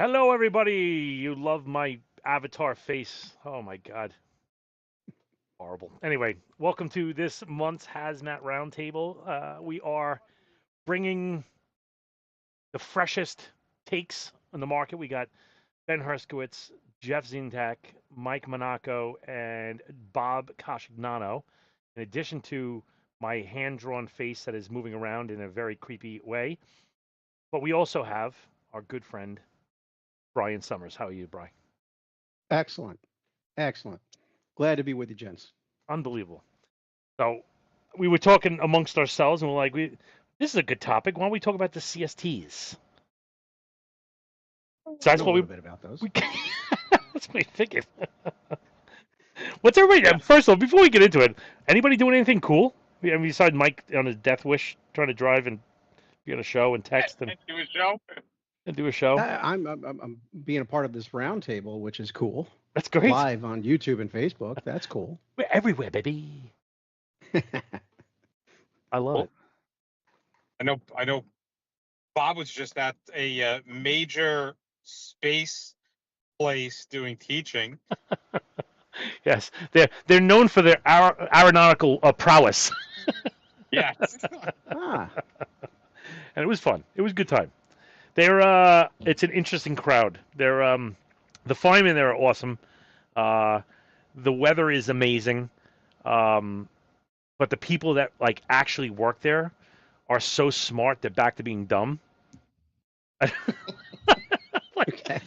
Hello, everybody. You love my avatar face. Oh my God, horrible. Anyway, welcome to this month's Hazmat Roundtable. We are bringing the freshest takes on the market. We got Ben Herskowitz, Jeff Zintak, Mike Monaco, and Bob Cascignano. In addition to my hand-drawn face that is moving around in a very creepy way, but we also have our good friend Brian Summers. How are you, Brian? Excellent. Excellent. Glad to be with you, gents. Unbelievable. So we were talking amongst ourselves, and we're like, this is a good topic. Why don't we talk about the CSTs? So I that's know a what little bit about those. we that's what we thinking. What's everybody? Yeah. First of all, before we get into it, anybody doing anything cool? I mean, besides Mike on his death wish, trying to drive and be on a show and text And do a show. and do a show. I'm being a part of this roundtable, which is cool. That's great. Live on YouTube and Facebook. That's cool. We're everywhere, baby. I love Cool. it. I know. Bob was just at a major space place doing teaching. Yes, they're known for their aeronautical prowess, Yes. Ah, and it was fun. It was a good time. It's an interesting crowd. The firemen there are awesome. The weather is amazing. But the people that like actually work there are so smart they're back to being dumb. okay.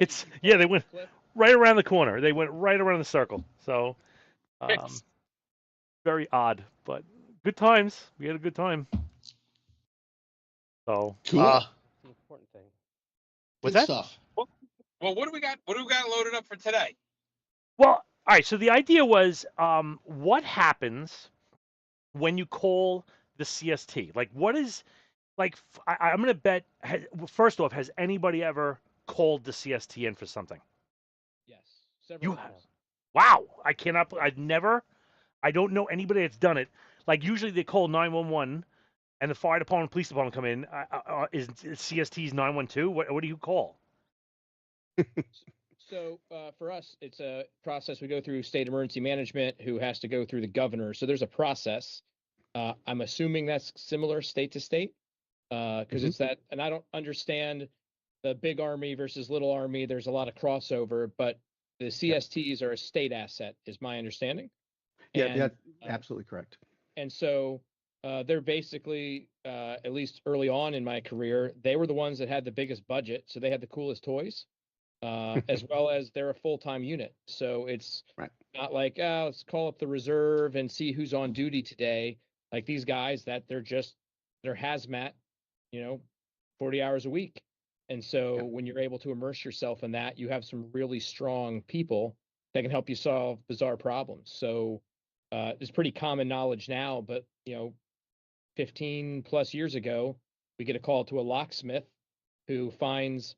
It's they went right around the corner. They went right around the circle. So very odd, but good times. We had a good time. So Cool. That's the important thing. what's Good that? stuff. Well, what do we got? What do we got loaded up for today? Well, all right. So the idea was, what happens when you call the CST? Like, what is like? I'm going to bet. First off, has anybody ever called the CST in for something? Yes. Several You times. Wow, I cannot. I've never. I don't know anybody that's done it. Like usually they call 911 and the fire department, police department come in. Is CST's 912? What do you call? So for us, it's a process we go through state emergency management, who has to go through the governor. So there's a process. I'm assuming that's similar state to state, because it's that. And I don't understand the big army versus little army. There's a lot of crossover, but the CSTs are a state asset, is my understanding. Yeah, And, that's absolutely correct. And so they're basically, at least early on in my career, they were the ones that had the biggest budget. So they had the coolest toys, as well as they're a full-time unit. So it's Right. not like, let's call up the reserve and see who's on duty today. Like these guys that they're hazmat, 40 hours a week. And so when you're able to immerse yourself in that, you have some really strong people that can help you solve bizarre problems. So it's pretty common knowledge now, but 15 plus years ago, we get a call to a locksmith who finds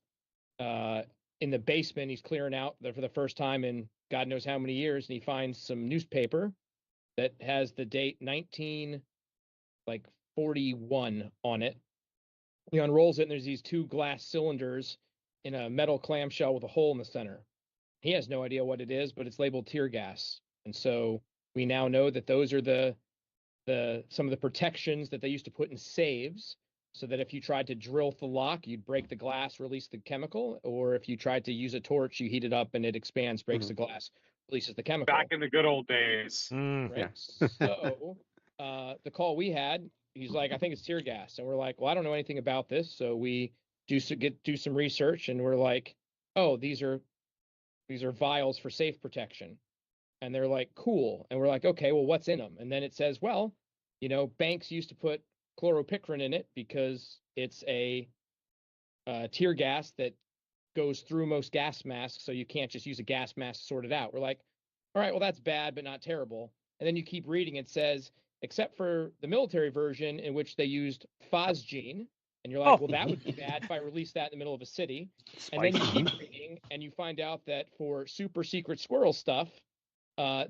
in the basement, he's clearing out there for the first time in God knows how many years, and he finds some newspaper that has the date 1941 on it. He unrolls it, and there's these two glass cylinders in a metal clamshell with a hole in the center. He has no idea what it is, but it's labeled tear gas. And so we now know that those are some of the protections that they used to put in safes, so that if you tried to drill the lock, you'd break the glass, release the chemical, or if you tried to use a torch, you heat it up and it expands, breaks the glass, releases the chemical. Back in the good old days. Right. Yeah. So the call we had, he's like, I think it's tear gas, and we're like, well, I don't know anything about this, so we do some research, and we're like, oh, these are vials for safe protection. And they're like, cool. And we're like, okay, well, what's in them? And then it says, well, banks used to put chloropicrin in it because it's a tear gas that goes through most gas masks. So you can't just use a gas mask to sort it out. We're like, all right, well, that's bad, but not terrible. And then you keep reading, it says, except for the military version in which they used phosgene. And you're like, well, that would be bad if I released that in the middle of a city. And then you keep reading and you find out that for super secret squirrel stuff,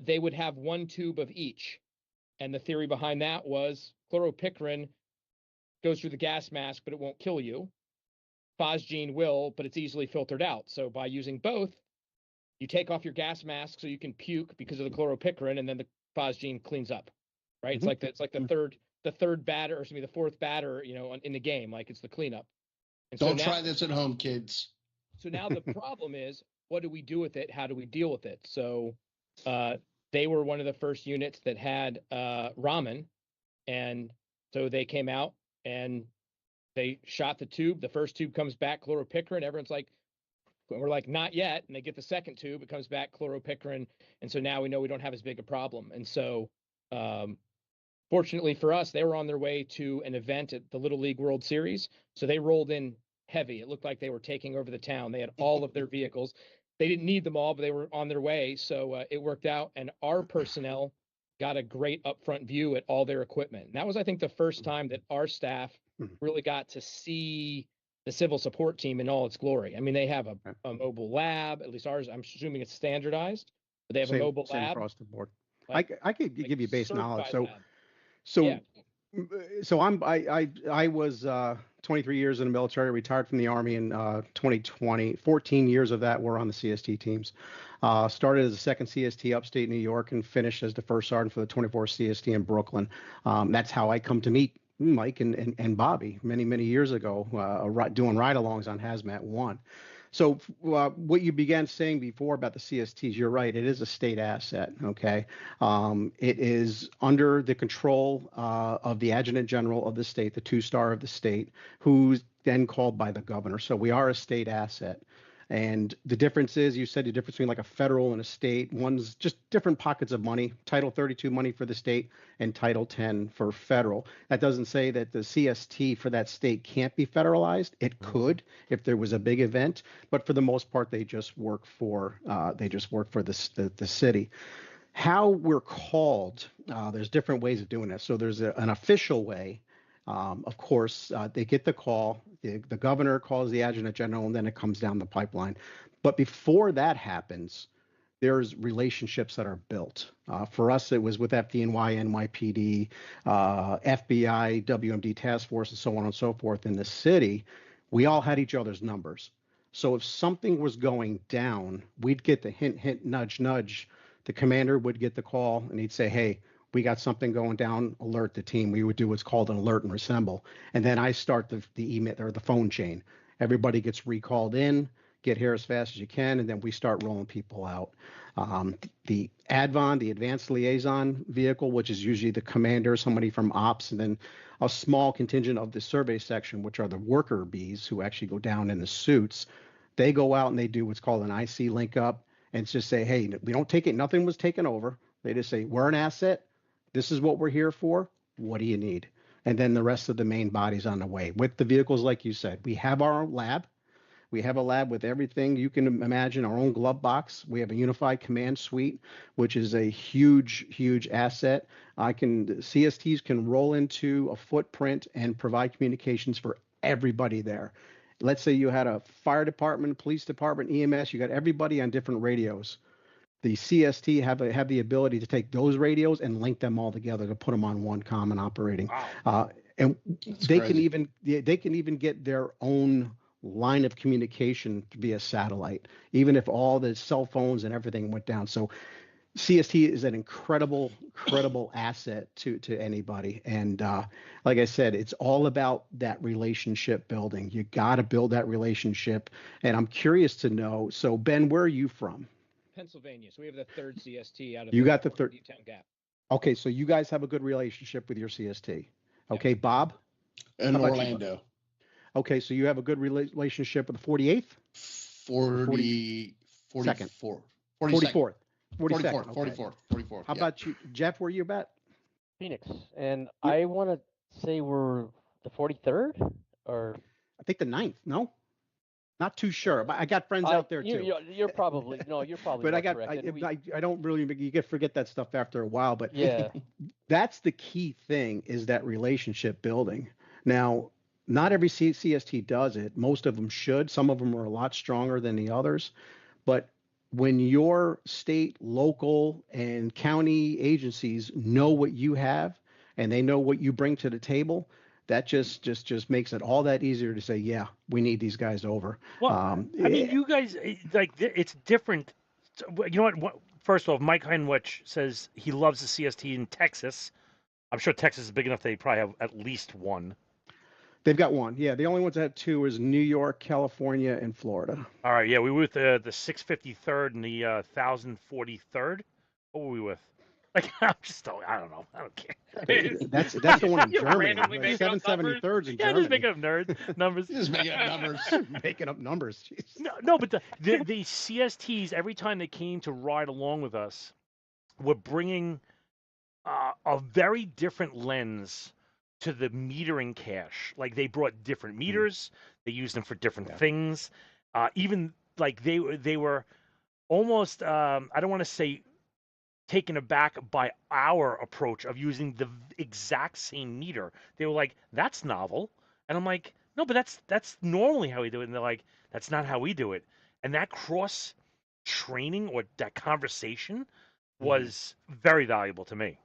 they would have one tube of each. And the theory behind that was chloropicrin goes through the gas mask, but it won't kill you. phosgene will, but it's easily filtered out. So by using both, you take off your gas mask so you can puke because of the chloropicrin, and then the phosgene cleans up. Right? Mhm. It's like the third batter, or excuse me, the fourth batter, in the game. Like it's the cleanup. And Don't try this at home, kids. So now the problem is, what do we do with it? How do we deal with it? So they were one of the first units that had ramen, and so they came out and they shot the tube. The first tube comes back chloropicrin. Everyone's like, we're like, not yet. And they get the second tube, it comes back chloropicrin. And so now we know we don't have as big a problem. And so fortunately for us, they were on their way to an event at the Little League World Series. So they rolled in heavy. It looked like they were taking over the town. They had all of their vehicles. They didn't need them all, but they were on their way. So it worked out. And our personnel got a great upfront view at all their equipment. And that was, I think, the first time that our staff really got to see the civil support team in all its glory. I mean, they have a mobile lab, at least ours, I'm assuming it's standardized, but they have a mobile same lab. across the board. Like, I could give you base knowledge. certified lab. So Yeah. I was 23 years in the military, retired from the Army in 2020. 14 years of that were on the CST teams. Started as a second CST upstate New York and finished as the first sergeant for the 24th CST in Brooklyn. That's how I come to meet Mike and Bobby many years ago, doing ride-alongs on Hazmat 1. So what you began saying before about the CSTs, you're right. It is a state asset. Okay, it is under the control of the Adjutant General of the state, the 2-star of the state, who's then called by the governor. So we are a state asset. And the difference is, you said the difference between like a federal and a state. One's just different pockets of money. Title 32 money for the state and Title 10 for federal. That doesn't say that the CST for that state can't be federalized. It could if there was a big event, but for the most part, they just work for the city. How we're called, there's different ways of doing this. So there's an official way. Of course, they get the call. The governor calls the adjutant general, and then it comes down the pipeline. But before that happens, there's relationships that are built. For us, it was with FDNY, NYPD, FBI, WMD task force, and so on and so forth in the city. We all had each other's numbers. So if something was going down, we'd get the hint, nudge, nudge. The commander would get the call, and he'd say, hey, we got something going down, alert the team. We would do what's called an alert and reassemble. And then I start the email or the phone chain. Everybody gets recalled in, get here as fast as you can, and then we start rolling people out. The ADVON, the Advanced Liaison Vehicle, which is usually the commander, somebody from ops, and then a small contingent of the survey section, which are the worker bees who actually go down in the suits. They go out and they do what's called an IC link up and just say, hey, we don't take it. Nothing was taken over. They just say, we're an asset. This is what we're here for. What do you need? And then the rest of the main body's on the way. With the vehicles, like you said, we have our own lab. We have a lab with everything you can imagine, our own glove box. We have a unified command suite, which is a huge asset. CSTs can roll into a footprint and provide communications for everybody there. Let's say you had a fire department, police department, EMS, you got everybody on different radios. The CST have the ability to take those radios and link them all together to put them on one common operating. Wow. And That's they crazy. can even get their own line of communication via satellite, even if all the cell phones and everything went down. So CST is an incredible asset to anybody. And like I said, it's all about that relationship building. You got to build that relationship. And I'm curious to know, so Ben, where are you from? Pennsylvania. So we have the third CST out of You got the third. Newtown Gap. Okay, so you guys have a good relationship with your CST. Okay, Bob? In How about you, Orlando. Okay, so you have a good relationship with the 48th? 44th. 44th. 44th. Okay. 44th. How about you, Jeff? Where you at? Phoenix, and Yeah. I want to say we're the 43rd, or I think the 9th. No, not too sure. But I got friends out there too. You're probably you're probably But more I got correct. And I don't really, you get forget that stuff after a while. But yeah, that's the key thing, is that relationship building. Now, not every CST does it. Most of them should. Some of them are a lot stronger than the others. But when your state, local, and county agencies know what you have and they know what you bring to the table, that just makes it all that easier to say, yeah, we need these guys over. Well, I mean, you guys it's different. You know what? First of all, Mike Heinwich says he loves the CST in Texas. I'm sure Texas is big enough they probably have at least one. They've got one. Yeah, the only ones that have two is New York, California, and Florida. All right, yeah, we were with the 653rd and the 1043rd. What were we with? Like, I don't know. I don't care. That's the one in You're Germany. randomly making up 773rd in Yeah, Germany. just making up numbers. Just making up numbers. Making up numbers. Jeez. No, but the CSTs every time they came to ride along with us, were bringing a very different lens to the metering cache. Like they brought different meters, they used them for different things. Even like they were almost I don't want to say taken aback by our approach of using the exact same meter. They were like, "That's novel," and I'm like, "No, but that's normally how we do it." And they're like, "That's not how we do it." And that cross training or that conversation was very valuable to me.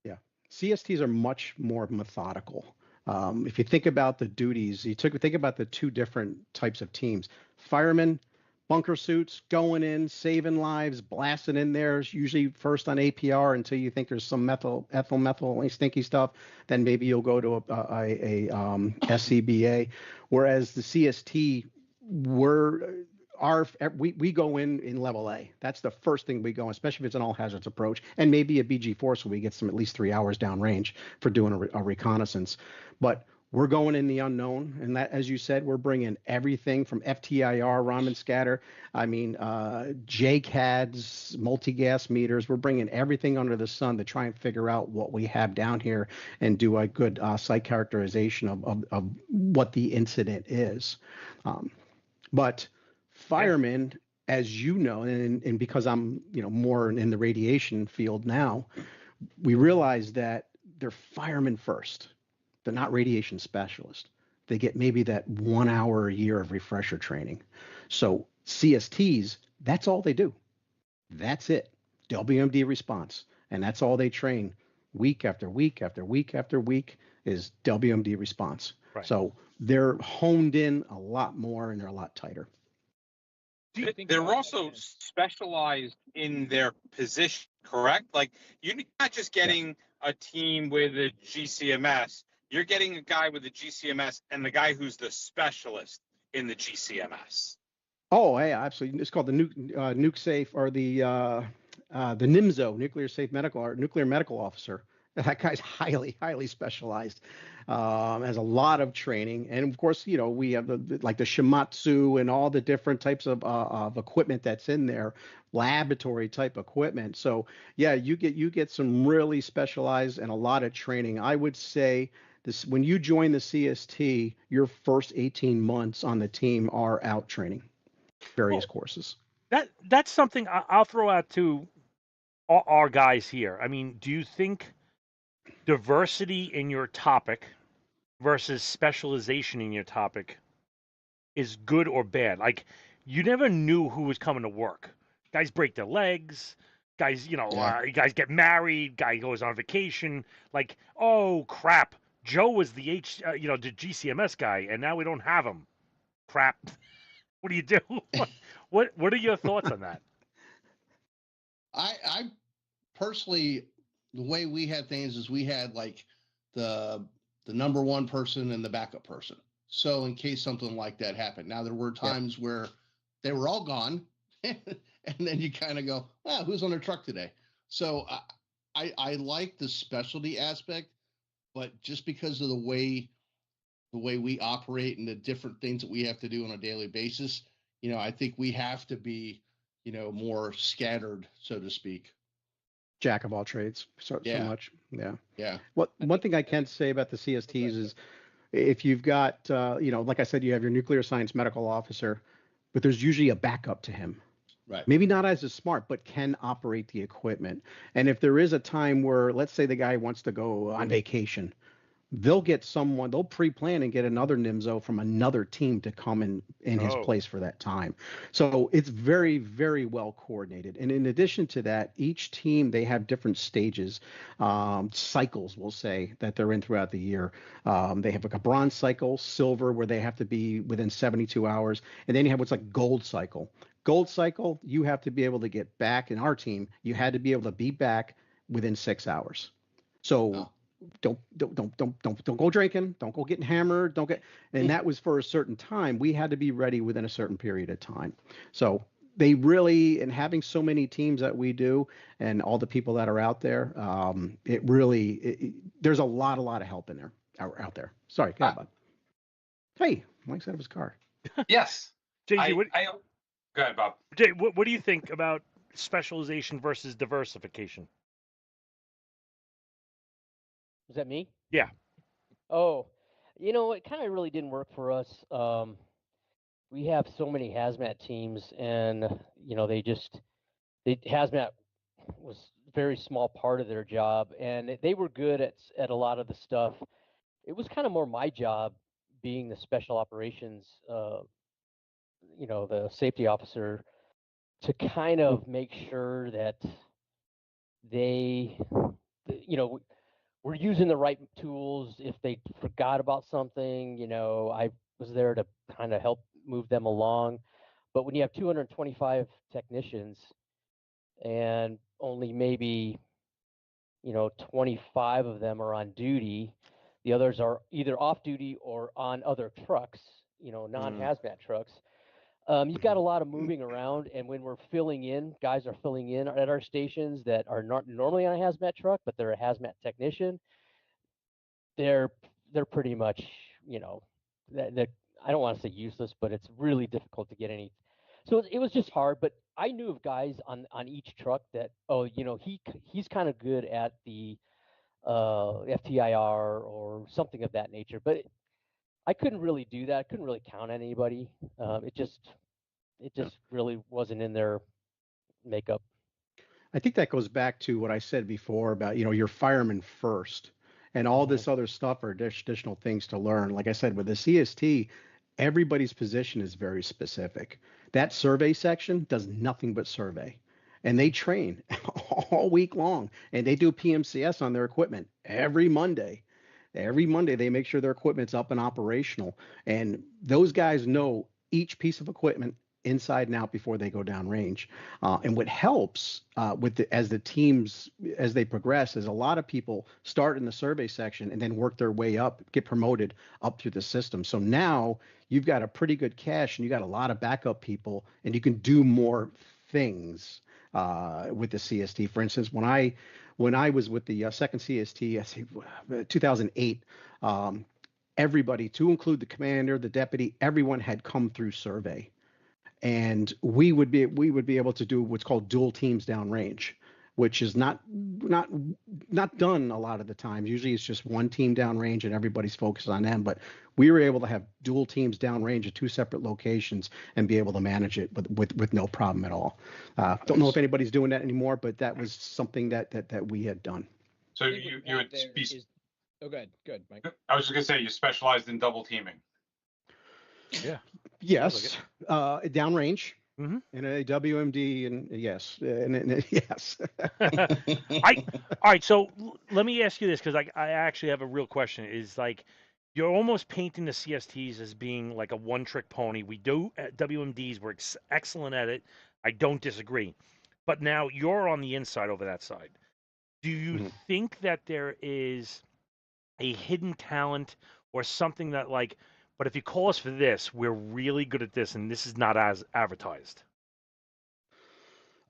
Yeah, CSTs are much more methodical. If you think about the duties, think about the two different types of teams. Firemen, bunker suits, going in, saving lives, blasting in there, usually first on APR until you think there's some ethyl, stinky stuff. Then maybe you'll go to a SCBA. Whereas the CST, we go in level A. That's the first thing we go, especially if it's an all hazards approach, and maybe a BG4, so we get some at least 3 hours downrange for doing a reconnaissance. But we're going in the unknown, and that, as you said, we're bringing everything from FTIR, Raman scatter. I mean, JCADs, multi-gas meters. We're bringing everything under the sun to try and figure out what we have down here and do a good site characterization of what the incident is. But firemen, as you know, and because I'm more in the radiation field now, we realize that they're firemen first. They're not radiation specialists. They get maybe that 1 hour a year of refresher training. So CSTs, that's all they do. That's it. WMD response. And that's all they train week after week after week after week is WMD response. Right. So they're honed in a lot more and they're a lot tighter. They're also specialized in their position, correct? Like you're not just getting a team with a GCMS. You're getting a guy with a GCMS and the guy who's the specialist in the GCMS. Oh, yeah, absolutely. It's called the nuke safe, or the NIMSO, nuclear medical officer. That guy's highly specialized. Has a lot of training, and of course, we have the Shimatsu and all the different types of equipment that's in there, laboratory type equipment. So yeah, you get some really specialized and a lot of training. I would say this: when you join the CST, your first 18 months on the team are out training various courses. That's something I'll throw out to our guys here. I mean, do you think diversity in your topic versus specialization in your topic is good or bad? Like, you never knew who was coming to work. Guys break their legs. Guys, guys get married. Guy goes on vacation. Like, oh crap, Joe was the the GCMS guy, and now we don't have him. Crap. What do you do? What are your thoughts on that? I personally, the way we had things is we had like the number one person and the backup person. So in case something like that happened. Now there were times where they were all gone, and then you kind of go, "Well, who's on their truck today?" So I like the specialty aspect, but just because of the way we operate and the different things that we have to do on a daily basis, I think we have to be, more scattered, so to speak. Jack of all trades, so much. Yeah. One thing I can say about the CSTs is, if you've got, like I said, you have your nuclear science medical officer, but there's usually a backup to him. Right. Maybe not as smart, but can operate the equipment. And if there is a time where, let's say the guy wants to go on vacation, they'll pre-plan and get another NIMSO from another team to come in his place for that time. So it's very, very well coordinated. And in addition to that, each team, they have different stages, cycles, we'll say, that they're in throughout the year. They have like a bronze cycle, silver, where they have to be within 72 hours. And then you have what's like gold cycle. Gold cycle, you have to be able to get back. In our team, you had to be able to be back within 6 hours. So don't go drinking, don't go getting hammered, and that was for a certain time. We had to be ready within a certain period of time. So they really, and having so many teams that we do and all the people that are out there, there's a lot of help in there, out there. Sorry, go ahead, bud. Hey, Mike's out of his car. Yes. JG, go ahead, Bob. Jay, what do you think about specialization versus diversification? Is that me? Yeah. Oh, it kind of really didn't work for us. We have so many hazmat teams, and hazmat was a very small part of their job, and they were good at a lot of the stuff. It was kind of more my job, being the special operations, the safety officer, to kind of make sure that they, we're using the right tools. If they forgot about something, I was there to kind of help move them along. But when you have 225 technicians and only maybe 25 of them are on duty, the others are either off duty or on other trucks, non-hazmat trucks. You've got a lot of moving around, and when we're guys are filling in at our stations that are not normally on a hazmat truck, but they're a hazmat technician. They're pretty much, that I don't want to say useless, but it's really difficult to get any. So it was just hard. But I knew of guys on each truck that he's kind of good at the FTIR or something of that nature. But I couldn't really do that. I couldn't really count on anybody. It just really wasn't in their makeup. I think that goes back to what I said before about, your fireman first, and all this other stuff are additional things to learn. Like I said, with the CST, everybody's position is very specific. That survey section does nothing but survey, and they train all week long, and they do PMCS on their equipment every Monday. Every Monday, they make sure their equipment's up and operational, and those guys know each piece of equipment inside and out before they go down range. And what helps as the teams, as they progress, is a lot of people start in the survey section and then work their way up, get promoted up through the system. So now you've got a pretty good cache, and you got a lot of backup people, and you can do more things with the CST. For instance, when I was with the second CST, I say 2008. Everybody, to include the commander, the deputy, everyone had come through survey. And we would be able to do what's called dual teams downrange, which is not done a lot of the times. Usually it's just one team downrange and everybody's focused on them. But we were able to have dual teams downrange at two separate locations and be able to manage it with no problem at all. Don't know if anybody's doing that anymore, but that was something that we had done. So you would be. Oh, good, Mike. I was just gonna say you specialized in double teaming. Yeah. Yes. Downrange. Mm-hmm. And a WMD, and yes, and yes. All right. So let me ask you this, because I actually have a real question. Is like, you're almost painting the CSTs as being like a one-trick pony. We do at WMDs. We're excellent at it. I don't disagree. But now you're on the inside over that side. Do you think that there is a hidden talent or something that, like, but if you call us for this, we're really good at this, and this is not as advertised?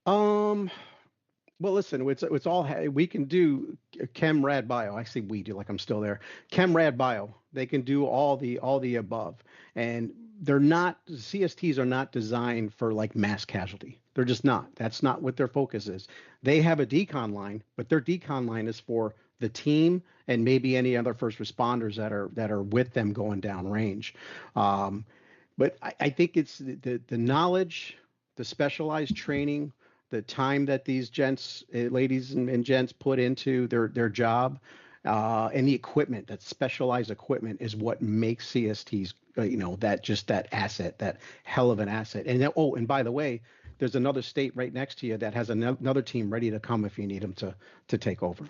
Well, listen, it's all, we can do Chem Rad Bio. I say we do, like I'm still there. Chem Rad Bio. They can do all the above, and CSTs are not designed for like mass casualty. They're just not. That's not what their focus is. They have a decon line, but their decon line is for the team and maybe any other first responders that are with them going down range. But I think it's the knowledge, the specialized training, the time that these ladies and gents put into their job. and the equipment, that specialized equipment, is what makes CSTs, that asset, that hell of an asset. And then, oh, and by the way, there's another state right next to you that has another team ready to come if you need them to take over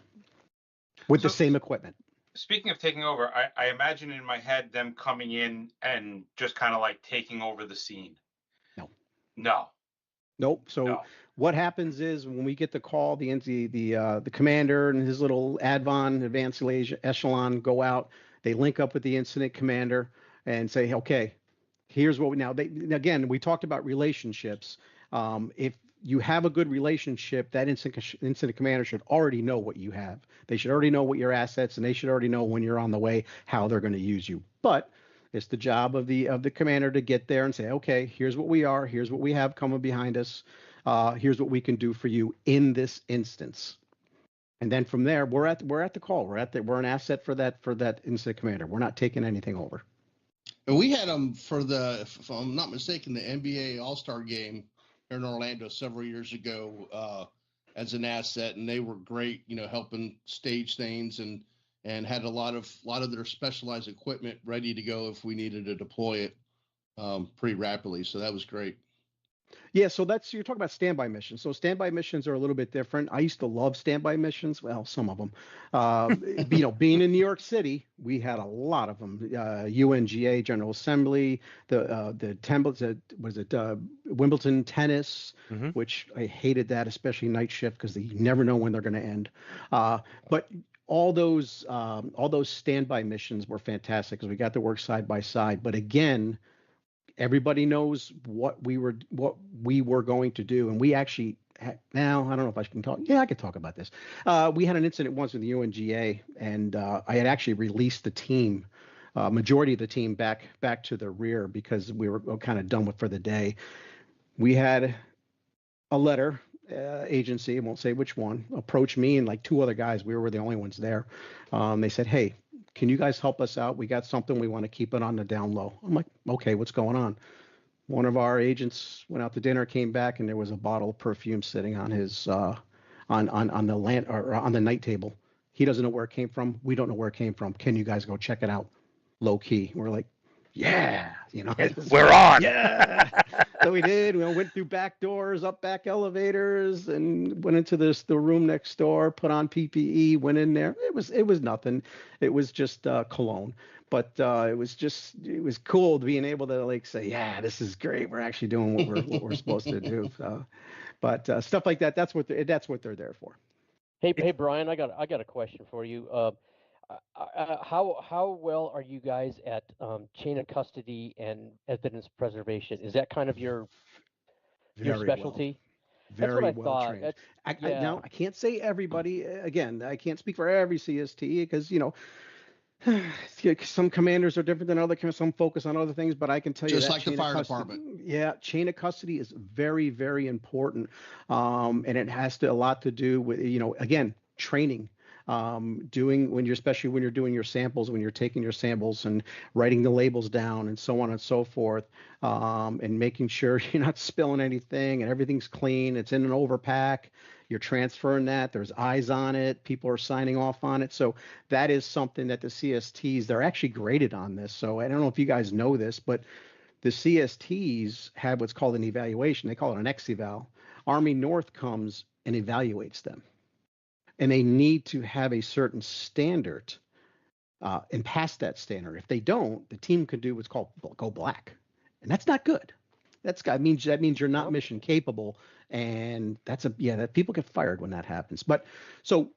with the same equipment. Speaking of taking over, I imagine in my head them coming in and just kind of like taking over the scene. No. Nope. So what happens is when we get the call, the commander and his little advanced echelon go out. They link up with the incident commander and say, okay, here's what again, we talked about relationships. If you have a good relationship, that incident commander should already know what you have. They should already know what your assets, and they should already know when you're on the way how they're going to use you. But it's the job of the commander to get there and say, okay, here's what we are, here's what we have coming behind us, here's what we can do for you in this instance. And then from there, we're at the call. We're an asset for that incident commander. We're not taking anything over. And we had them for if I'm not mistaken, the NBA All-Star game here in Orlando several years ago as an asset, and they were great, helping stage things and had a lot of their specialized equipment ready to go if we needed to deploy it pretty rapidly. So that was great. Yeah, so you're talking about standby missions. So standby missions are a little bit different. I used to love standby missions. Well, some of them. Being in New York City, we had a lot of them. UNGA, General Assembly, Wimbledon tennis, which I hated that, especially night shift because you never know when they're going to end. But all those standby missions were fantastic because we got to work side by side. But again, everybody knows what we were going to do, and we actually now I don't know if I can talk. Yeah, I could talk about this. We had an incident once with the UNGA, and I had actually released the team, majority of the team back to the rear because we were kind of done with for the day. We had a letter agency, I won't say which one, approached me and like two other guys. We were the only ones there. They said, hey, can you guys help us out? We got something. We want to keep it on the down low. I'm like, okay, what's going on? One of our agents went out to dinner, came back, and there was a bottle of perfume sitting on his on the night table. He doesn't know where it came from. We don't know where it came from. Can you guys go check it out? Low key. We're like, yeah, we're on. Yeah. So we did. We went through back doors, up back elevators, and went into the room next door. Put on PPE. Went in there. It was nothing. It was just cologne. But it was cool being able to like say, yeah, this is great. We're actually doing what we're supposed to do. But stuff like that. That's what they're there for. Hey Brian, I got a question for you. How well are you guys at chain of custody and evidence preservation? Is that kind of your specialty? Well. Very That's what I trained. thought. Now I can't say everybody. Again, I can't speak for every CST because some commanders are different than others. Some focus on other things, but I can tell you just that like the fire department. Yeah, chain of custody is very, very important, and it has a lot to do with again training. Especially when you're doing your samples, when you're taking your samples and writing the labels down and so on and so forth, and making sure you're not spilling anything and everything's clean. It's in an overpack. You're transferring that. There's eyes on it. People are signing off on it. So that is something that the CSTs, they're actually graded on this. So I don't know if you guys know this, but the CSTs have what's called an evaluation. They call it an X-eval. Army North comes and evaluates them. And they need to have a certain standard and pass that standard. If they don't, the team could do what's called go black. And that's not good. That means you're not mission capable, and that people get fired when that happens. But so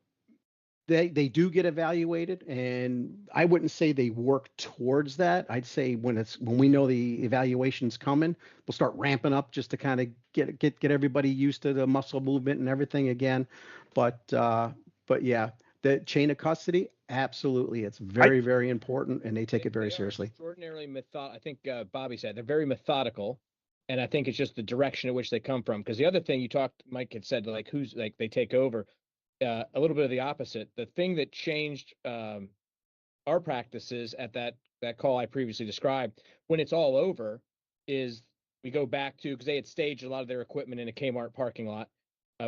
they do get evaluated, and I wouldn't say they work towards that. I'd say when we know the evaluation's coming, we'll start ramping up just to kind of get everybody used to the muscle movement and everything again. But yeah, the chain of custody, absolutely, it's very, very important, and they take it very seriously. Extraordinarily methodical. I think Bobby said they're very methodical. And I think it's just the direction in which they come from. Because the other thing Mike had said, like they take over, a little bit of the opposite. The thing that changed our practices at that call I previously described, when it's all over, is we go back to, because they had staged a lot of their equipment in a Kmart parking lot.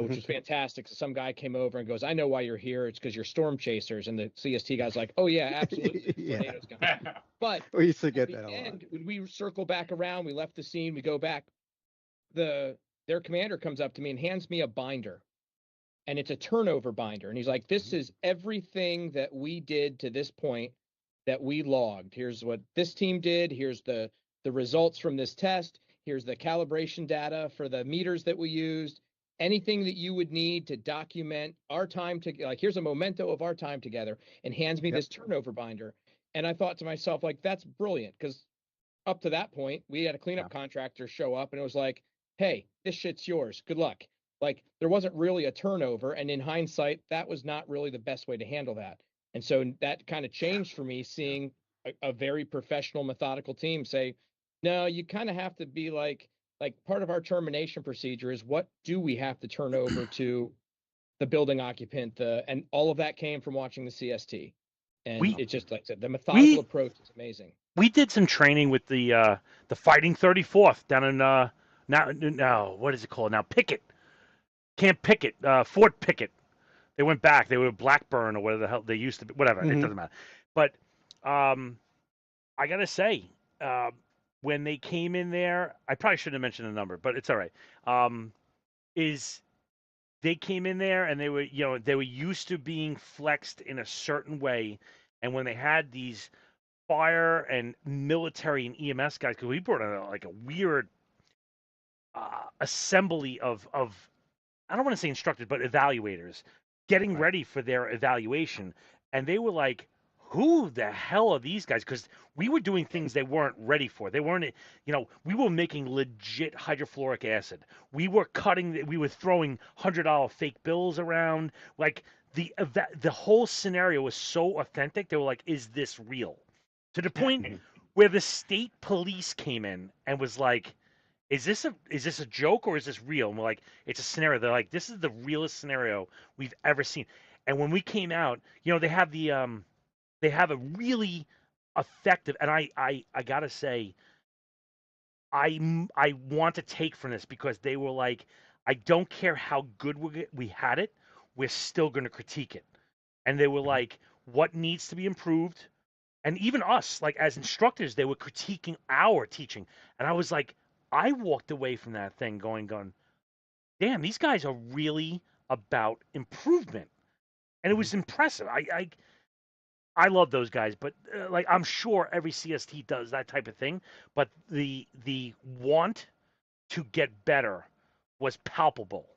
which was fantastic. So some guy came over and goes, "I know why you're here. It's because you're storm chasers." And the CST guy's like, "Oh yeah, absolutely. Yeah. Tornadoes coming." But We used to at get the that a lot. end, when we circle back around, we left the scene, we go back. Their commander comes up to me and hands me a binder, and it's a turnover binder. And he's like, "This is everything that we did to this point that we logged. Here's what this team did. Here's the results from this test. Here's the calibration data for the meters that we used. Anything that you would need to document our time here's a memento of our time together," and hands me this turnover binder. And I thought to myself, like, that's brilliant, because up to that point, we had a cleanup contractor show up and it was like, "Hey, this shit's yours. Good luck." Like, there wasn't really a turnover. And in hindsight, that was not really the best way to handle that. And so that kind of changed for me, seeing a very professional, methodical team say, "No, you kind of have to be like part of our termination procedure is, what do we have to turn over to the building occupant?" And all of that came from watching the CST. And it's just, like I said, the methodical approach is amazing. We did some training with the Fighting 34th down in now what is it called now? Pickett, Camp Pickett, Fort Pickett. They went back. They were Blackburn or whatever the hell they used to be. Whatever, it doesn't matter. But I gotta say, when they came in there, I probably shouldn't have mentioned the number, but it's all right. Is they came in there and they were used to being flexed in a certain way, and when they had these fire and military and EMS guys, because we brought in like a weird assembly of I don't want to say instructors, but evaluators getting ready for their evaluation, and they were like, "Who the hell are these guys?" Because we were doing things they weren't ready for. They weren't, we were making legit hydrofluoric acid. We were we were throwing $100 fake bills around. Like the whole scenario was so authentic. They were like, "Is this real?" To the point where the state police came in and was like, is this a joke or is this real? And we're like, it's a scenario. They're like, this is the realest scenario we've ever seen. And when we came out, they have they have a really effective, and I gotta say, I want to take from this, because they were like, I don't care how good we had it, we're still going to critique it. And they were like, what needs to be improved? And even us, like as instructors, they were critiquing our teaching. And I was like, I walked away from that thing going, damn, these guys are really about improvement. And it was impressive. I love those guys, but like I'm sure every CST does that type of thing. But the want to get better was palpable.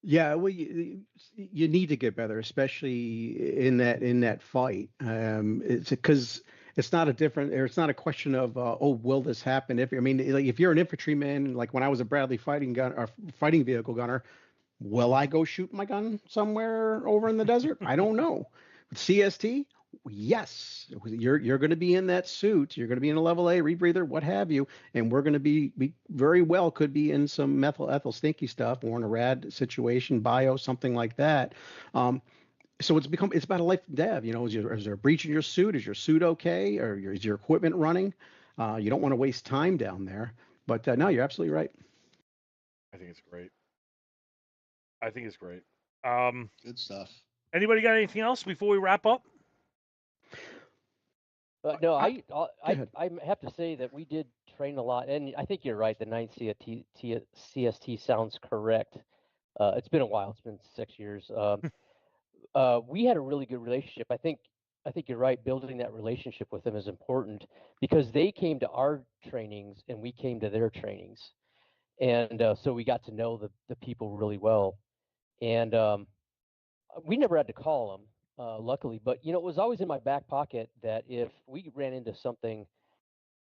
Yeah, well, you need to get better, especially in that fight. It's because it's not a different, or it's not a question of, oh, will this happen? If I mean, like if you're an infantryman, like when I was a Bradley fighting gun or fighting vehicle gunner, will I go shoot my gun somewhere over in the desert? I don't know. With CST, yes, you're going to be in that suit. You're going to be in a level A rebreather, what have you, and we're going to be very well could be in some methyl ethyl stinky stuff, or in a rad situation, bio, something like that. So it's about a life and death. Is there a breach in your suit? Is your suit okay? Or is your equipment running? You don't want to waste time down there. But no, you're absolutely right. I think it's great. I think it's great. Good stuff. Anybody got anything else before we wrap up? No, I have to say that we did train a lot, and I think you're right. The 9 CST sounds correct. It's been a while. It's been 6 years. We had a really good relationship. I think you're right. Building that relationship with them is important, because they came to our trainings and we came to their trainings, and so we got to know the people really well. And we never had to call them, luckily, but it was always in my back pocket that if we ran into something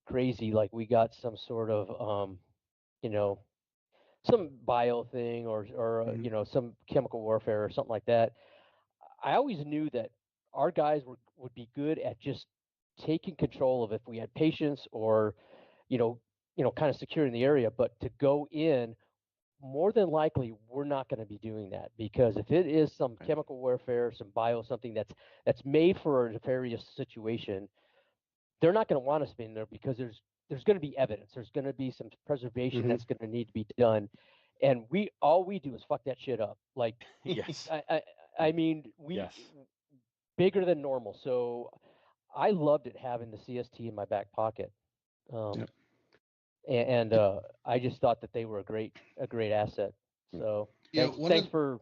crazy, like we got some sort of some bio thing, or some chemical warfare or something like that, I always knew that our guys would be good at just taking control of, if we had patients, or kind of securing the area. But to go in, more than likely we're not going to be doing that, because if it is some chemical warfare, some bio, something that's made for a nefarious situation, they're not going to want us being there, because there's going to be evidence. There's going to be some preservation that's going to need to be done. and all we do is fuck that shit up. Like, Yes. I mean, Yes. bigger than normal. So I loved it having the CST in my back pocket. Yep. And I just thought that they were a great asset. So thanks for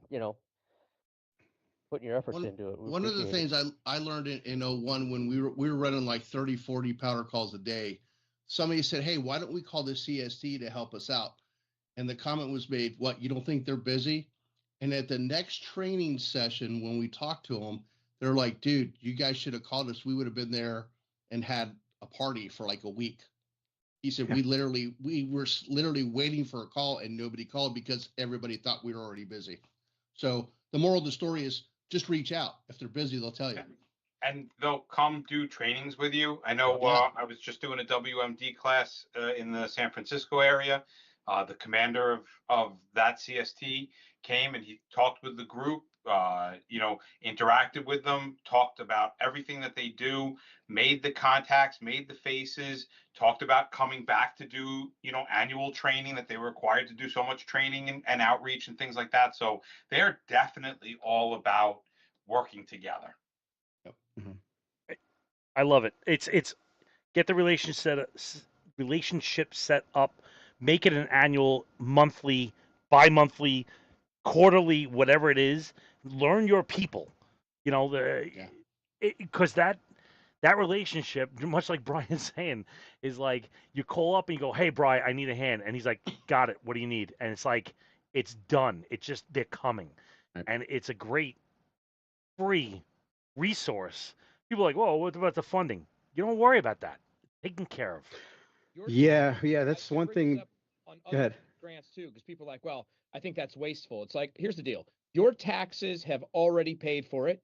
putting your efforts into it. One of the things I learned in 01 when we were running like 30, 40 powder calls a day, somebody said, hey, why don't we call the CST to help us out? And the comment was made, what, you don't think they're busy? And at the next training session, when we talked to them, they're like, dude, you guys should have called us. We would have been there and had a party for like a week. He said, we were literally waiting for a call and nobody called because everybody thought we were already busy. So the moral of the story is just reach out. If they're busy, they'll tell you. And they'll come do trainings with you. I know I was just doing a WMD class in the San Francisco area. The commander of that CST came and he talked with the group, interacted with them, talked about everything that they do, made the contacts, made the faces, talked about coming back to do, annual training, that they were required to do so much training and outreach and things like that. So they're definitely all about working together. Mm-hmm. I love it. It's get the relationship set up, make it an annual, monthly, bi-monthly, quarterly, whatever it is. Learn your people. Because that relationship, much like Brian's saying, is like you call up and you go, "Hey, Brian, I need a hand," and he's like, "Got it. What do you need?" And it's like it's done. It's just they're coming, and it's a great free resource. People are like, "Whoa, what about the funding?" You don't worry about that. It's taken care of. Yeah, that's one thing. On Go ahead. grants too, because people are like, well, I think that's wasteful. It's like, here's the deal. Your taxes have already paid for it.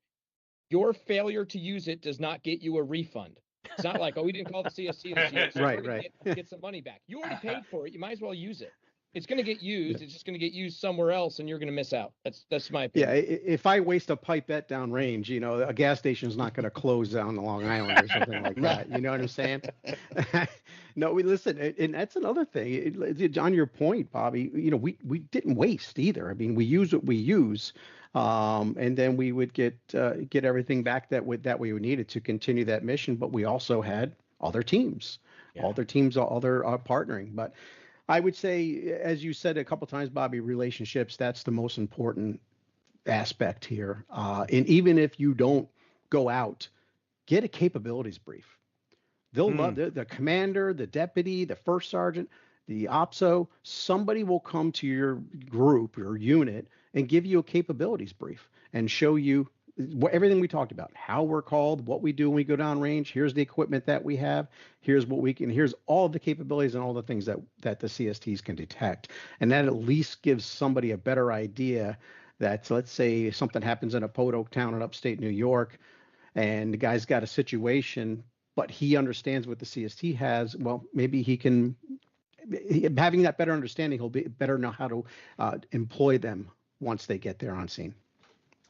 Your failure to use it does not get you a refund. It's not like, oh, we didn't call the CSC this year, so right. Get some money back. You already paid for it. You might as well use it. It's going to get used. It's just going to get used somewhere else, and you're going to miss out. That's my opinion. Yeah, if I waste a pipette downrange, a gas station's not going to close down Long Island or something like that. You know what I'm saying? No, listen, and that's another thing. On your point, Bobby, we didn't waste either. I mean, we use what we use, and then we would get everything back that we needed to continue that mission. But we also had other teams, other partnering, but. I would say, as you said a couple times, Bobby, relationships, that's the most important aspect here. And even if you don't go out, get a capabilities brief. They'll love the commander, the deputy, the first sergeant, the OPSO. Somebody will come to your group or unit and give you a capabilities brief and show you everything we talked about, how we're called, what we do when we go down range. Here's the equipment that we have. Here's what we can. Here's all the capabilities and all the things that the CSTs can detect, and that at least gives somebody a better idea. That let's say something happens in a podunk town in upstate New York, and the guy's got a situation, but he understands what the CST has. Well, maybe he can. Having that better understanding, he'll be better know how to employ them once they get there on scene.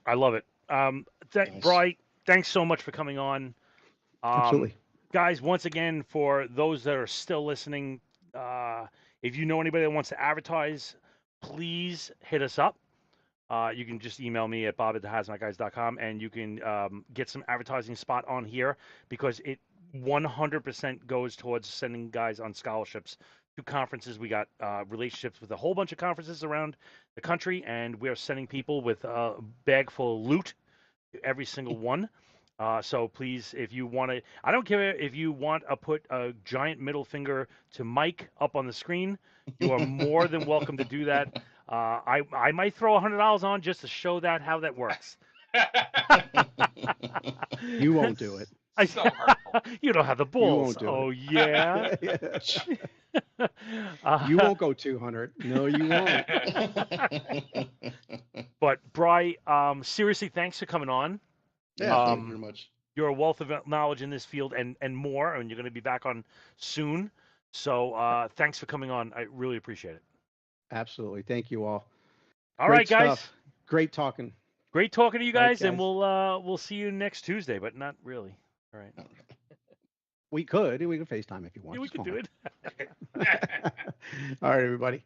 I love it. Nice. Bri, thanks so much for coming on. Absolutely. Guys, once again, for those that are still listening, if you know anybody that wants to advertise, please hit us up. You can just email me at bob@thehazmatguys.com, and you can get some advertising spot on here because it 100% goes towards sending guys on scholarships to conferences. We got relationships with a whole bunch of conferences around the country, and we're sending people with a bag full of loot to every single one. So please, if you want to, I don't care if you want to put a giant middle finger to Mike up on the screen. You are more than welcome to do that. I might throw $100 on just to show that how that works. You won't do it. So hurtful. You don't have the balls. You won't do it. Yeah. You won't go 200. No, you won't. But Bri, seriously, thanks for coming on. Yeah, thank you very much. You're a wealth of knowledge in this field and more, and you're going to be back on soon. So thanks for coming on. I really appreciate it. Absolutely. Thank you all. All Great right, guys. Stuff. Great talking. Great talking to you guys, Right, and we'll see you next Tuesday, but not really. All right. We could FaceTime if you want. Yeah, we could do it. All right, everybody.